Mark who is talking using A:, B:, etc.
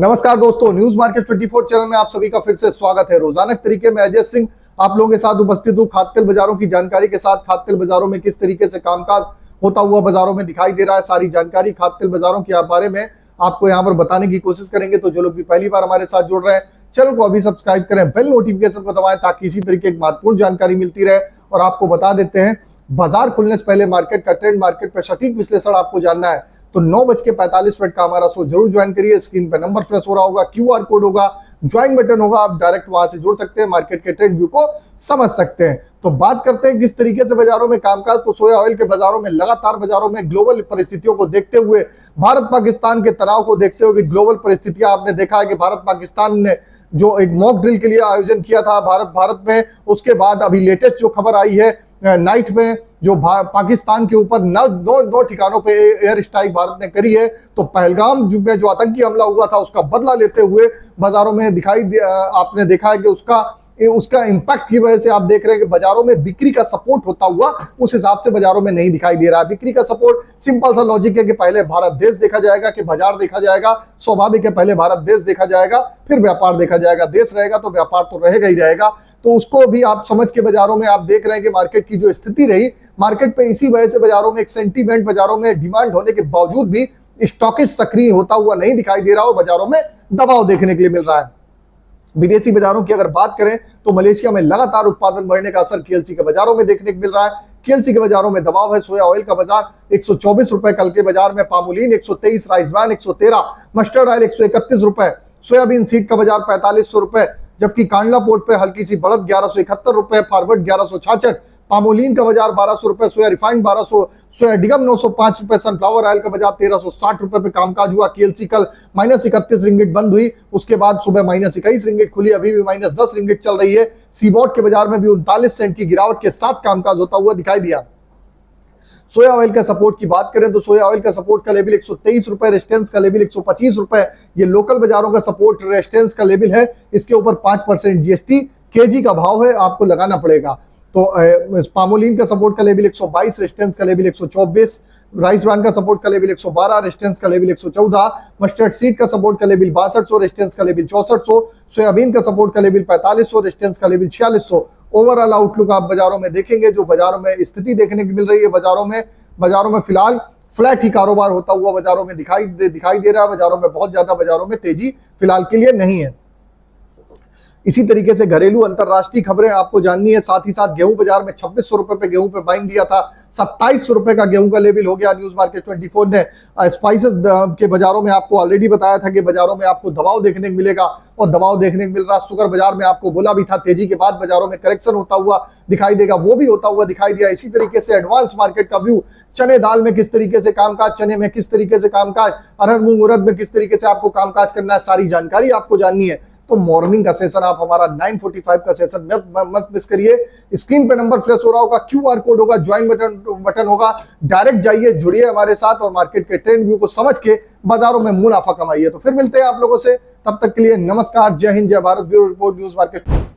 A: नमस्कार दोस्तों, news market 24 channel में आप सभी का फिर से स्वागत है। रोजाना के तरीके में अजय सिंह आप लोगों के साथ उपस्थित हूँ। खाद्य तेल बाजारों की जानकारी के साथ खाद्य तेल बाजारों में किस तरीके से कामकाज होता हुआ बाजारों में दिखाई दे रहा है, सारी जानकारी खाद्य तेल बाजारों के बारे में आपको यहाँ पर बताने की कोशिश करेंगे। तो जो लोग भी पहली बार हमारे साथ जुड़ रहे हैं, चैनल को अभी सब्सक्राइब करें, बेल नोटिफिकेशन को दबाएं ताकि इसी तरीके की महत्वपूर्ण जानकारी मिलती रहे। और आपको बता देते हैं, बाजार खुलने से पहले मार्केट का ट्रेंड, मार्केट पर सटीक विश्लेषण आपको जानना है तो 9:45 का हमारा शो जरूर ज्वाइन करिए। स्क्रीन पर नंबर फ्लैश हो रहा होगा, QR कोड होगा, ज्वाइन बटन होगा, आप डायरेक्ट वहां से जुड़ सकते हैं, मार्केट के ट्रेंड व्यू को समझ सकते हैं। तो बात करते हैं किस तरीके से बाजारों में कामकाज। तो सोया ऑयल के बाजारों में लगातार बाजारों में ग्लोबल परिस्थितियों को देखते हुए, भारत पाकिस्तान के तनाव को देखते हुए, ग्लोबल परिस्थितियां आपने देखा है कि भारत पाकिस्तान ने जो एक मॉक ड्रिल के लिए आयोजन किया था भारत में, उसके बाद अभी लेटेस्ट जो खबर आई है नाइट में जो पाकिस्तान के ऊपर दो ठिकानों पे एयर स्ट्राइक भारत ने करी है। तो पहलगाम में जो आतंकी हमला हुआ था उसका बदला लेते हुए बाजारों में आपने देखा है कि उसका इंपैक्ट की वजह से आप देख रहे हैं कि बाजारों में बिक्री का सपोर्ट होता हुआ उस हिसाब से बाजारों में नहीं दिखाई दे रहा है। बिक्री का सपोर्ट सिंपल सा लॉजिक है कि पहले भारत देश देखा जाएगा कि बाजार देखा जाएगा। स्वाभाविक है, पहले भारत देश देखा जाएगा फिर व्यापार देखा जाएगा। देश रहेगा तो व्यापार तो रहेगा ही रहेगा। तो उसको भी आप समझ के बाजारों में आप देख रहे हैं कि मार्केट की जो स्थिति रही, मार्केट पे इसी वजह से बाजारों में एक सेंटीमेंट, बाजारों में डिमांड होने के बावजूद भी स्टॉकिस्ट सक्रिय होता हुआ नहीं दिखाई दे रहा हो, बाजारों में दबाव देखने के लिए मिल रहा है। विदेशी बाजारों की अगर बात करें तो मलेशिया में लगातार उत्पादन बढ़ने का असर KLC के बाजारों में देखने को मिल रहा है। KLC के बाजारों में दबाव है। सोया ऑयल का बाजार 124 रुपए कल के बाजार में, palmolein 123, rice bran 113, mustard oil 131 रुपए, सोयाबीन सीड का बाजार 4500 रुपए, जबकि कांडला पोर्ट पे हल्की सी बढ़त 1171 रुपए, फॉरवर्ड 1166, पामोलिन का बाजार 1200 रुपए, सोया रिफाइंड 1200, सोया डिगम 905 रुपए, सनफ्लावर ऑयल का बाजार 1360 रुपए पे कामकाज हुआ। KLC कल -31 रिंगिट बंद हुई, उसके बाद सुबह -21 रिंगिट खुली, अभी भी -10 रिंगिट चल रही है। सीबॉट के बाजार में भी 39 सेंट की गिरावट के साथ कामकाज होता हुआ दिखाई दिया। सोया ऑयल का सपोर्ट की बात करें तो सोया ऑयल का सपोर्ट का लेवल 123 रुपए, रेजिस्टेंस का लेवल 125 रुपए। ये लोकल बाजारों का सपोर्ट रेजिस्टेंस का लेवल है। इसके ऊपर 5% GST KG का भाव है, आपको लगाना पड़ेगा। तो पामोलिन का सपोर्ट का लेवल 122, रेजिस्टेंस का लेवल 124, राइस ब्रान का सपोर्ट का लेवल 112, रेजिस्टेंस का लेवल 114, मस्टर्ड सीड का सपोर्ट का लेवल 6200, रेजिस्टेंस का लेवल 6400, सोयाबीन का सपोर्ट का लेवल 4500, रेजिस्टेंस का लेवल 4600। ओवरऑल आउटलुक आप बाजारों में देखेंगे, जो बाजारों में स्थिति देखने को मिल रही है, बाजारों में फिलहाल फ्लैट ही कारोबार होता हुआ बाजारों में दिखाई दे रहा है। बाजारों में बहुत ज्यादा बाजारों में तेजी फिलहाल के लिए नहीं है। इसी तरीके से घरेलू अंतरराष्ट्रीय खबरें आपको जाननी है। साथ ही साथ गेहूं बाजार में 2600 रुपए पे गेहूं पे बाइंग दिया था, 2700 रुपए का गेहूं का लेवल हो गया। न्यूज मार्केट 24 ने स्पाइसेस के बाजारों में आपको ऑलरेडी बताया था कि बाजारों में आपको दबाव देखने को मिलेगा और दबाव देखने को मिल रहा। शुगर बाजार में आपको बोला भी था तेजी के बाद बाजारों में करेक्शन होता हुआ दिखाई देगा, वो भी होता हुआ दिखाई दिया। इसी तरीके से एडवांस मार्केट का व्यू, चने दाल में किस तरीके से कामकाज, चने में किस तरीके से कामकाज, अरहर मूंग उड़द में किस तरीके से आपको कामकाज करना है, सारी जानकारी आपको जाननी है तो मॉर्निंग का सेशन आप हमारा 9:45 का सेशन मत मिस करिए। स्क्रीन पे नंबर फ्लैश हो रहा होगा, QR कोड होगा, ज्वाइन बटन होगा, डायरेक्ट जाइए, जुड़िए हमारे साथ और मार्केट के ट्रेंड व्यू को समझ के बाजारों में मुनाफा कमाइए। तो फिर मिलते हैं आप लोगों से, तब तक के लिए नमस्कार, जय हिंद, जय Bharat. Bureau report, news market.